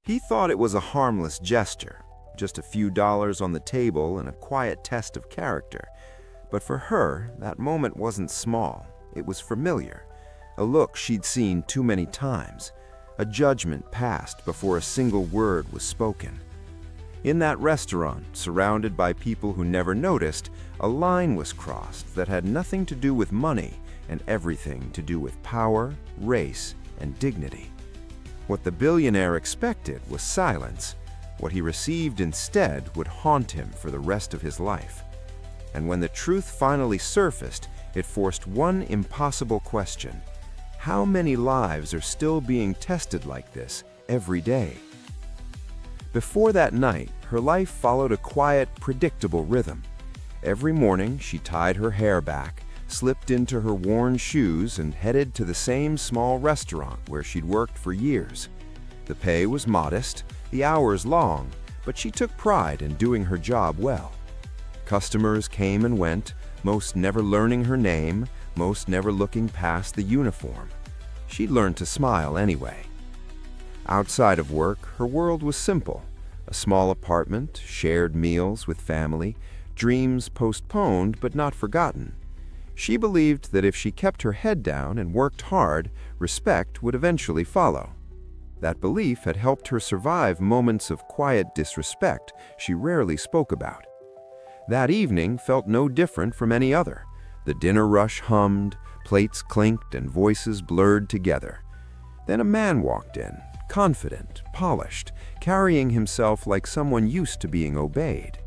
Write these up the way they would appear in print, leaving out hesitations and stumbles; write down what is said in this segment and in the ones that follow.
He thought it was a harmless gesture, just a few dollars on the table and a quiet test of character. But for her, that moment wasn't small. It was familiar. A look she'd seen too many times. A judgment passed before a single word was spoken. In that restaurant, surrounded by people who never noticed, a line was crossed that had nothing to do with money and everything to do with power, race, and dignity. What the billionaire expected was silence. What he received instead would haunt him for the rest of his life. And when the truth finally surfaced, it forced one impossible question. How many lives are still being tested like this every day? Before that night, her life followed a quiet, predictable rhythm. Every morning, she tied her hair back, slipped into her worn shoes, and headed to the same small restaurant where she'd worked for years. The pay was modest, the hours long, but she took pride in doing her job well. Customers came and went, most never learning her name, most never looking past the uniform. She'd learned to smile anyway. Outside of work, her world was simple. A small apartment, shared meals with family, dreams postponed but not forgotten. She believed that if she kept her head down and worked hard, respect would eventually follow. That belief had helped her survive moments of quiet disrespect she rarely spoke about. That evening felt no different from any other. The dinner rush hummed, plates clinked, and voices blurred together. Then a man walked in, confident, polished, carrying himself like someone used to being obeyed.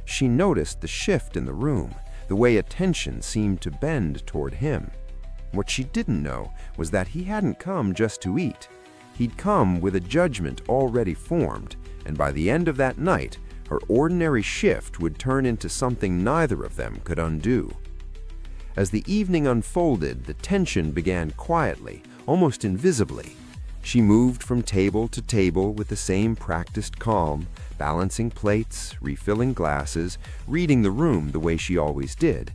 She noticed the shift in the room, the way attention seemed to bend toward him. What she didn't know was that he hadn't come just to eat. He'd come with a judgment already formed, and by the end of that night, her ordinary shift would turn into something neither of them could undo. As the evening unfolded, the tension began quietly, almost invisibly. She moved from table to table with the same practiced calm, balancing plates, refilling glasses, reading the room the way she always did.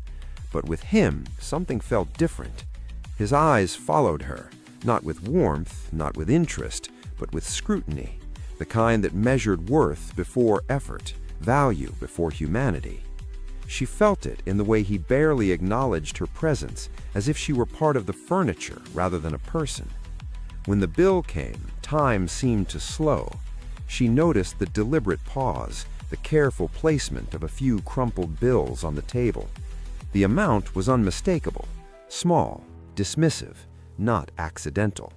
But with him, something felt different. His eyes followed her, not with warmth, not with interest, but with scrutiny, the kind that measured worth before effort, value before humanity. She felt it in the way he barely acknowledged her presence, as if she were part of the furniture rather than a person. When the bill came, time seemed to slow. She noticed the deliberate pause, the careful placement of a few crumpled bills on the table. The amount was unmistakable, small, dismissive, not accidental.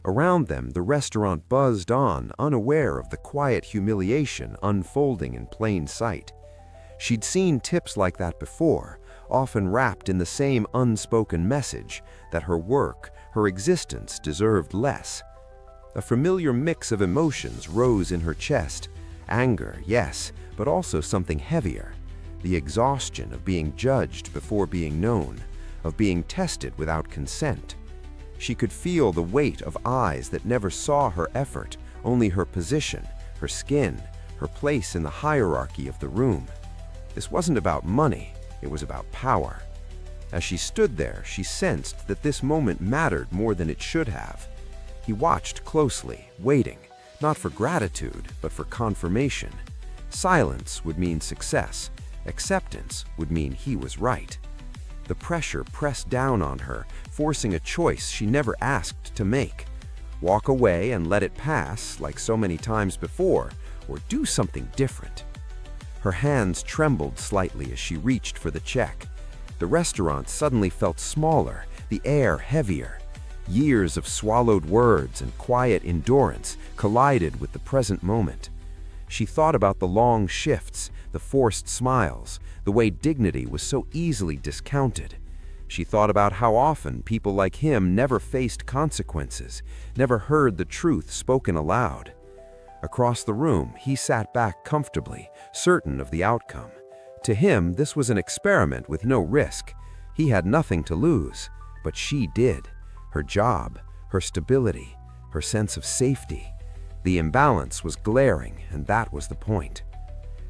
Around them, the restaurant buzzed on, unaware of the quiet humiliation unfolding in plain sight. She'd seen tips like that before, often wrapped in the same unspoken message that her work, her existence deserved less. A familiar mix of emotions rose in her chest. Anger, yes, but also something heavier. The exhaustion of being judged before being known, of being tested without consent. She could feel the weight of eyes that never saw her effort, only her position, her skin, her place in the hierarchy of the room. This wasn't about money, it was about power. As she stood there, she sensed that this moment mattered more than it should have. He watched closely, waiting, not for gratitude, but for confirmation. Silence would mean success. Acceptance would mean he was right. The pressure pressed down on her, forcing a choice she never asked to make. Walk away and let it pass, like so many times before, or do something different. Her hands trembled slightly as she reached for the check. The restaurant suddenly felt smaller, the air heavier. Years of swallowed words and quiet endurance collided with the present moment. She thought about the long shifts, the forced smiles, the way dignity was so easily discounted. She thought about how often people like him never faced consequences, never heard the truth spoken aloud. Across the room, he sat back comfortably, certain of the outcome. To him, this was an experiment with no risk. He had nothing to lose, but she did. Her job, her stability, her sense of safety. The imbalance was glaring, and that was the point.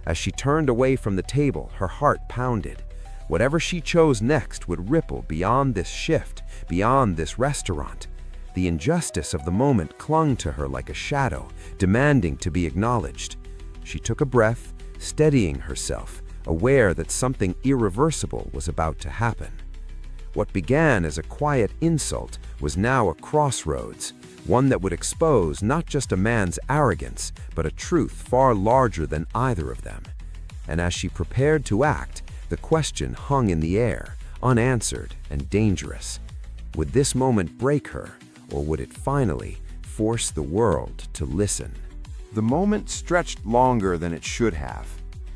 As she turned away from the table, her heart pounded. Whatever she chose next would ripple beyond this shift, beyond this restaurant. The injustice of the moment clung to her like a shadow, demanding to be acknowledged. She took a breath, steadying herself, aware that something irreversible was about to happen. What began as a quiet insult was now a crossroads, one that would expose not just a man's arrogance, but a truth far larger than either of them. And as she prepared to act, the question hung in the air, unanswered and dangerous. Would this moment break her, or would it finally force the world to listen? The moment stretched longer than it should have.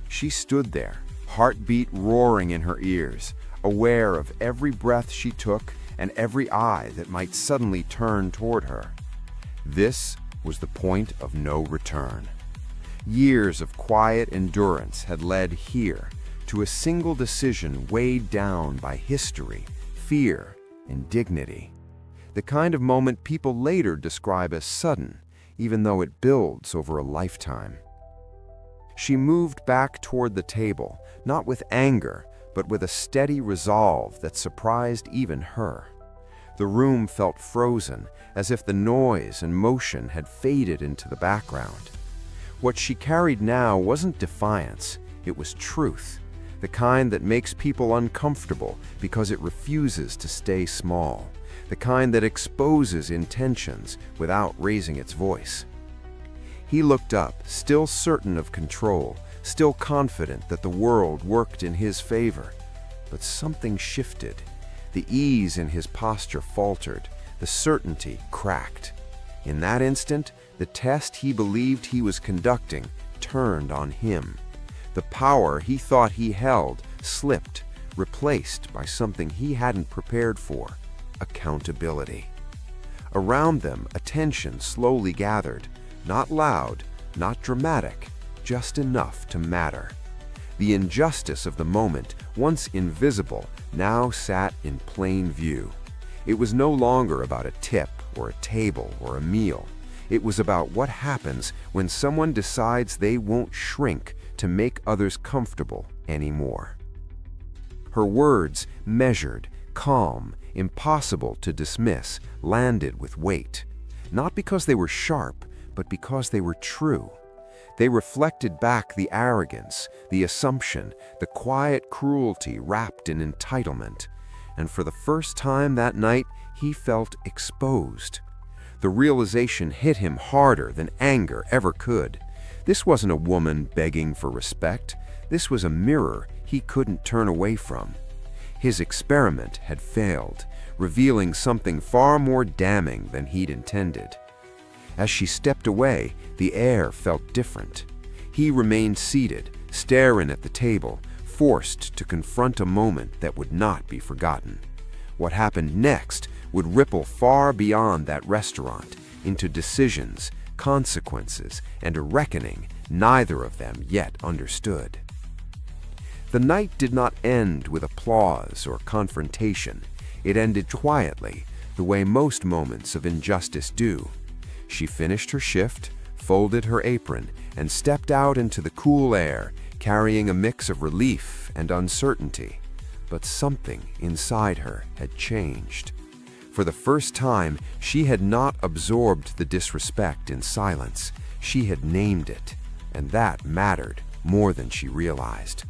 She stood there, heartbeat roaring in her ears, aware of every breath she took and every eye that might suddenly turn toward her. This was the point of no return. Years of quiet endurance had led here to a single decision weighed down by history, fear, and dignity. The kind of moment people later describe as sudden, even though it builds over a lifetime. She moved back toward the table, not with anger, but with a steady resolve that surprised even her. The room felt frozen, as if the noise and motion had faded into the background. What she carried now wasn't defiance, it was truth, the kind that makes people uncomfortable because it refuses to stay small, the kind that exposes intentions without raising its voice. He looked up, still certain of control, still confident that the world worked in his favor. But something shifted. The ease in his posture faltered, the certainty cracked. In that instant, the test he believed he was conducting turned on him. The power he thought he held slipped, replaced by something he hadn't prepared for: accountability. Around them, attention slowly gathered, not loud, not dramatic, just enough to matter. The injustice of the moment, once invisible, now sat in plain view. It was no longer about a tip or a table or a meal. It was about what happens when someone decides they won't shrink to make others comfortable anymore. Her words, measured, calm, impossible to dismiss, landed with weight, not because they were sharp, but because they were true. They reflected back the arrogance, the assumption, the quiet cruelty wrapped in entitlement. And for the first time that night, he felt exposed. The realization hit him harder than anger ever could. This wasn't a woman begging for respect. This was a mirror he couldn't turn away from. His experiment had failed, revealing something far more damning than he'd intended. As she stepped away, the air felt different. He remained seated, staring at the table, forced to confront a moment that would not be forgotten. What happened next would ripple far beyond that restaurant, into decisions, consequences, and a reckoning neither of them yet understood. The night did not end with applause or confrontation. It ended quietly, the way most moments of injustice do. She finished her shift, folded her apron, and stepped out into the cool air, carrying a mix of relief and uncertainty. But something inside her had changed. For the first time, she had not absorbed the disrespect in silence. She had named it, and that mattered more than she realized.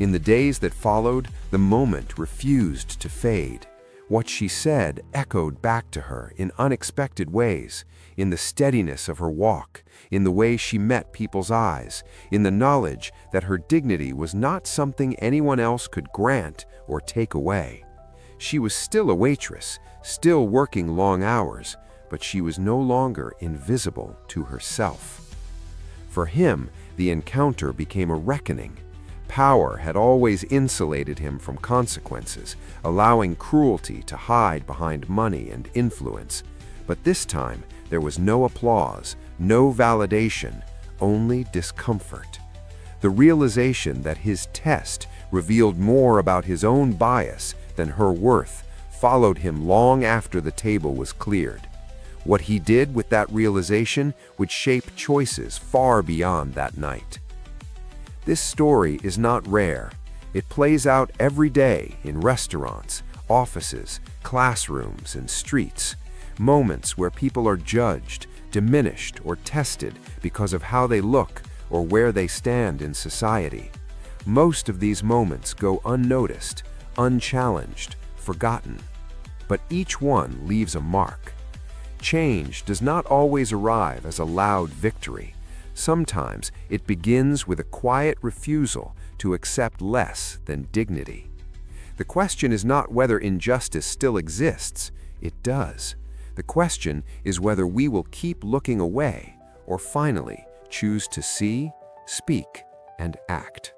In the days that followed, the moment refused to fade. What she said echoed back to her in unexpected ways, in the steadiness of her walk, in the way she met people's eyes, in the knowledge that her dignity was not something anyone else could grant or take away. She was still a waitress, still working long hours, but she was no longer invisible to herself. For him, the encounter became a reckoning. Power had always insulated him from consequences, allowing cruelty to hide behind money and influence. But this time, there was no applause, no validation, only discomfort. The realization that his test revealed more about his own bias than her worth followed him long after the table was cleared. What he did with that realization would shape choices far beyond that night. This story is not rare. It plays out every day in restaurants, offices, classrooms, and streets. Moments where people are judged, diminished, or tested because of how they look or where they stand in society. Most of these moments go unnoticed, unchallenged, forgotten. But each one leaves a mark. Change does not always arrive as a loud victory. Sometimes it begins with a quiet refusal to accept less than dignity. The question is not whether injustice still exists. It does. The question is whether we will keep looking away or finally choose to see, speak, and act.